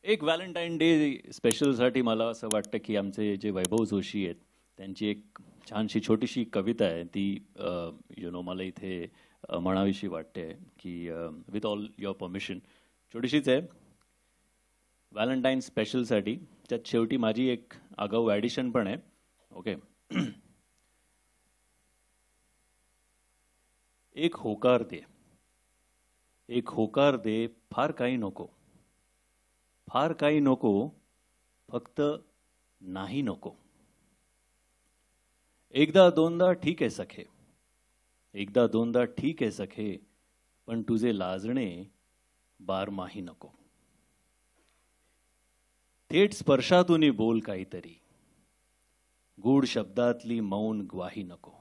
एक Valentine day स्पेशलसाठी मला असं वाटतं की आमचे जे वैभव जोशी आहेत त्यांची एक छानशी छोटीशी कविता आहे ती मला इथे म्हणावीशी वाटते की विथ ऑल युअर परमिशन. छोटीशीच आहे, व्हॅलेंटाईन स्पेशलसाठी. त्यात शेवटी माझी एक आगाऊ ॲडिशन पण आहे. ओके. एक होकार दे, एक होकार दे, फार काही नको, फार काही नको, फक्त नाही नको. एकदा दोनदा ठीक आहे सखे, एकदा दोनदा ठीक आहे सखे, पण तुझे लाजणे बारमाही नको. थेट स्पर्शातून बोल काहीतरी, गूढ शब्दातली मौन ग्वाही नको.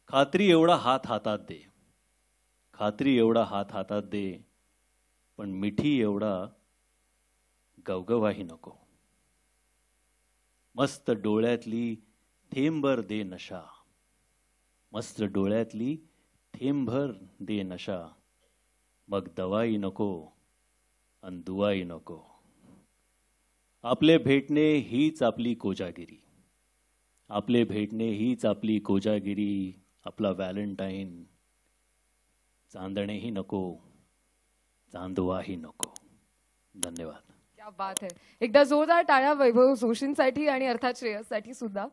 खात्री एवढा हात हातात दे, खात्री एवढा हात हातात दे, पण मिठी एवढा गवगवाही नको. मस्त डोळ्यातली थेंबभर दे नशा, मस्त डोळ्यातली थेंबभर दे नशा, मग दवाई नको अन दुवाई नको. आपले भेटणे हीच आपली कोजागिरी, आपले भेटणे हीच आपली कोजागिरी. आपला व्हॅलेंटाईन चांदणेही नको, चांदवाही नको. धन्यवाद. क्या बात है. एकदा जोरदार टाळ्या वैभव जोशींसाठी आणि अर्थात श्रेयससाठी सुद्धा.